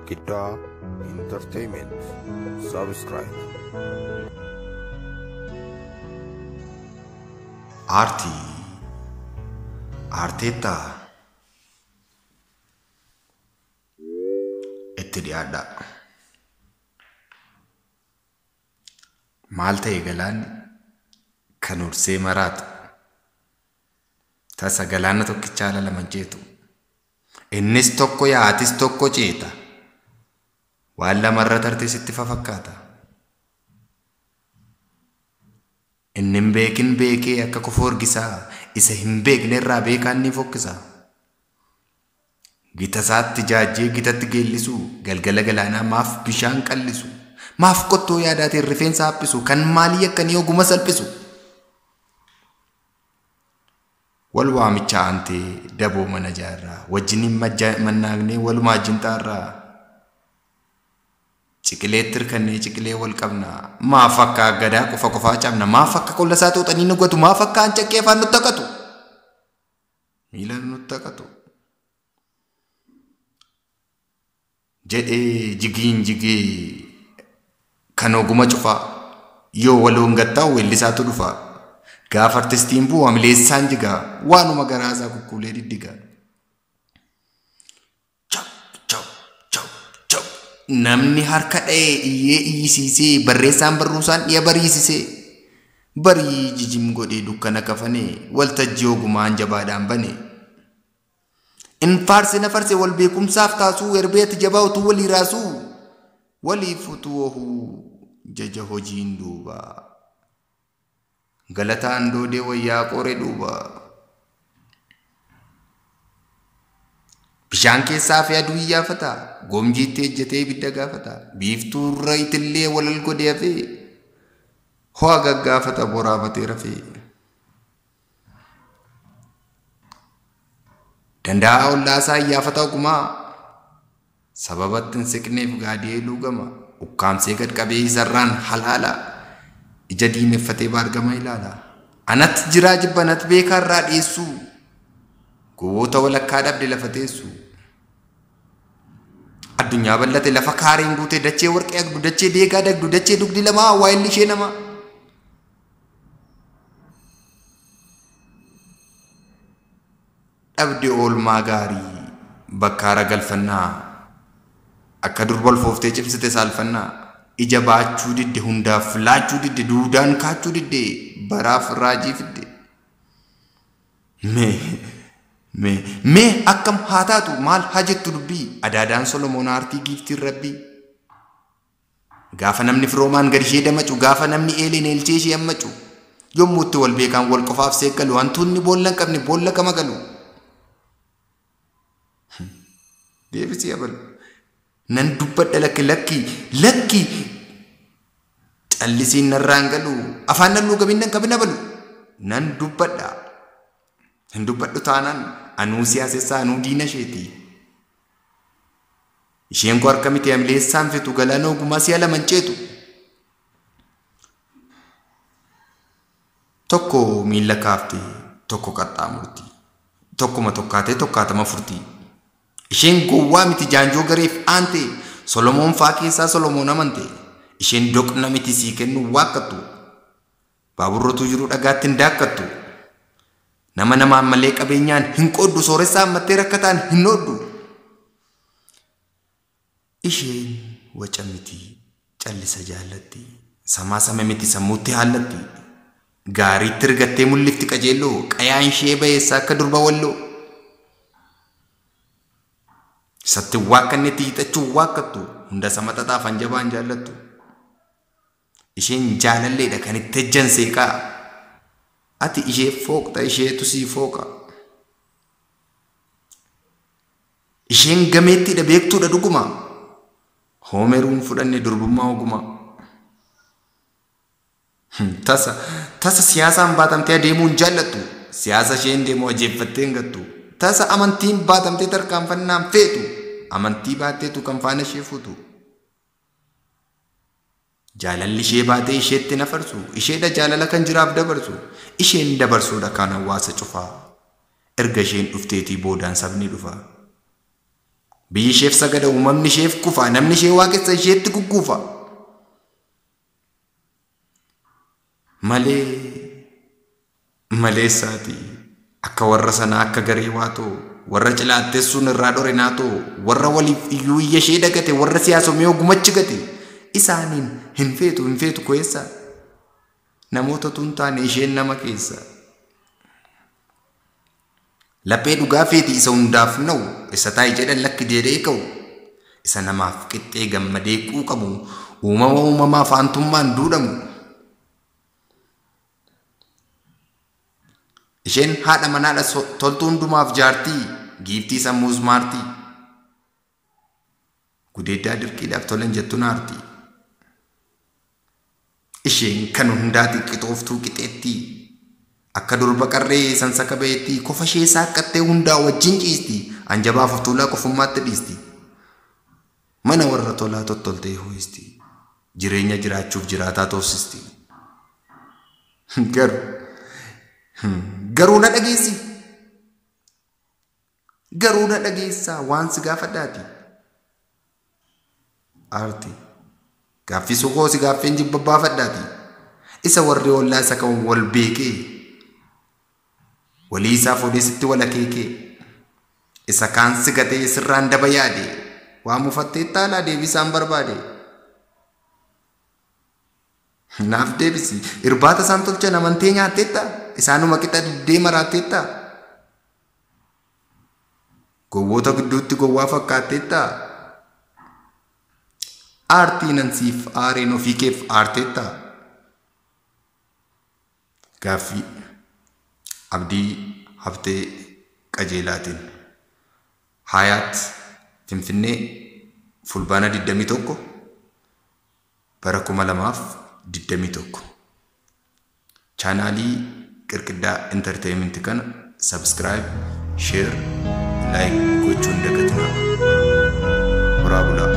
Kita Entertainment. Subscribe. Arteta itti dhiyaadha. Maal ta'e galaanni kan ursee maraatu tasa galaana tokkichaa lama jeetu innis tokko yaatis tokko ceeta waan lamarra tarte sitti fakkaata. Inni hin beekin beekee akka kofoorgisaa isa hin beekne irraa beekaan ni fokkisa. Gita isaatti jaajjee gitatti geellisu galgala galaanaa maaf bishaan qallisu maaf qottoo yaadaatiin rifeensa haphisu kan maalii akkanii oguma salphisu. Wal waamicha aantee daboo mana jaarraa wajjiniin mannaagnee walumaa jinxaarraa ciqileetti hirkannee ciqilee wal qabna maaf akka gadaa qofaa cabna maaf akka qolla isaa xuuxanii nugatu maaf akka hancaqqee afaan nutti haqatu miila nutti haqatu jedhee jigee kan oguma cufaa yoo waloon gattaa weellisaatu dhufa gaafa artistiin bu'u amileessaan jigaa waanuma garaasaa kukkuulee diddigaa. Namni harka dha'ee iyyee iyyisiisee barreessaan barruusaan dhiya bariisisee barii jijim godhee dukkana kafanee waltajjii ogumaan jabaadhaan banee in faarsina farse wal beekumsaaf taasuu erbeeti jabaa utuu walii raasuu waliif utuu ohuu jaja hojiin duuba galataan doodee wayyaa qoree duuba. Bishaan keessaa fi aduu iyyaafata goomjiitti ejjetee ibidda gaafata biiftuu irra itillee walal godhee hafee ho'a gaggaafata boraafatee rafee danda'a ollaasaa iyyaafata ogumaa sababatti hin siqneef gaadiyee luugama ukkaamsee gad qabee isarraan halaala ija diimeffatee baargama ilaala anatti jiraa jibbanatti beekaa irraa dhiyeessuu goota walakkaa dhabde lafa teessu addunyaa bal'ate lafa kaareen guute dachee warqee agdu dachee deegaa dagdu dachee dugdi lamaa waa'illi ishee nama dhabde oolmaa gaarii bakkaara galfannaa akka durba olfooftee cimsite saalfannaa ija baachuu didde hundaaf laachuu didde duudaan kaachuu didde baraaf raajii fidde mee akkam haa taatu maal haa jettu dubbii adaadaan Solomoon aartii giiftiin rabbii gaafa namni firoomaan gad ishee damacu gaafa namni eeleen eelchee ishee hammacu yommuutti wal beekaan wal qofaaf seeqalu hantuunni boolla hin qabne boolla kama galu deebisii abalu nan dubbadha lakki callisiin narraan galu afaan nan luugamin nan qabin abalu nan dubbadha hin dubbadhu taanaan anuu siyaasessaa anuu diina isheeti isheen koo harka miti amileessaan fitu galaana ogumaa si'a lama ceetu tokko miila kaaftee tokko qaxxaamurti tokkuma tokkaatee tokkaatama furti isheen gowwaa miti jaanjoo gareef aante Solomoon faa keessaa Solomoon amante isheen doqna miti sii kennu waaqqattu baaburrotu jiru dhagaatti hin daakkattu nama namaan malee qabeenyaan hin qooddu sooressaa ammattee rakkataan hin ooddu isheen waca miti callisa jaallatti samaa sama miti sammuutti haallatti gaariitti ergattee mul'ifti qajeelloo qayaan ishee bayeessaa akka durba walloo isatti waaqannetti hiixachuu waaqqattu hunda sama xaxaafan jabaan jaallattu isheen jaalalleedha kan itti ejjan seeqaa ati ishee fooqxa isheetu sii fooqa isheen gameettiidha beektuudha dhuguma hoomeruun fudhanne durbummaa oguma tasa siyaasaan baatamtee adeemuu hin jaallattu siyaasa isheen deemu ajeeffattee hin gattu tasa amantiin baatamtee tarkaanfannaan feetu amantii baatteetu kan faana ishee fuutu jaalalli ishee baatee isheetti nafarsu isheedha jaalala kan jiraaf dabarsu isheen dabarsuudha kan hawaasa cufaa erga isheen dhufteetii boodaan sabni dhufa biyyi isheef sagada, uumamni isheef kufa, namni ishee waaqessa isheetti gugguufa. Malee isaati akka warra sanaa akka garee waatoo, warra cilaattessuun irraa dhore naatoo, warra waliif iyyuu iyya ishee dhagate, warra siyaasomee ogumachi gate, isaaniin hin feetu keessa namoota tun taane isheen nama keessa. Laphee dhugaa feeti isa hundaaf na'u, isa taa'e jedhan lakki jedhee ka'u, isa namaaf qixxee gammadee quuqamu, uumamaa faantummaan duudhamu. Isheen haadha manaadha toltuu hundumaaf jaartii, giiftii sammuus maartii. Gudeeddaa dirqiidhaaf tolan jettu naartii. Isheen kan hundaati qixooftuu qixeettii, akka durba qarree sansaka beetti, kofa ishee saaqqattee hundaa wajjin ciisti, anjabaaf utuulaa qofummaatti dhiisti. Mana warra tolaa tottoltee hoo'isti, jireenya jiraachuuf jiraataa toosisti. Garuu na dhageessi. Garuu na dhageessaa waan si gaafadhaati. Aarti gaaffii sokoo si gaaffeen jibba baafadhaati. Isa warri ollaa isa kan wal beekee, walii isaaf odeessitti wal akeekee, isa kaan si gatee sirraan daba yaade, waa mufattee taalaa deebisaan barbaade. Naaf deebisi irbaata isaan tolchan amantee nyaatteetta, isaanuma qixa deema raatteetta, gowwoota gidduutti gowwaa fakkaatteetta. Aartii nan siif aareen ofii keef aarteetta. Gaaffii Abdii Haftee Qajeelaatiin. Hayaat Finfinnee fulbaana 21 bara 2021. Chaanaalii Qirqiddaa Entertainment kana subscribe, share, like gochuun dagatinaa. Horaa bulaa.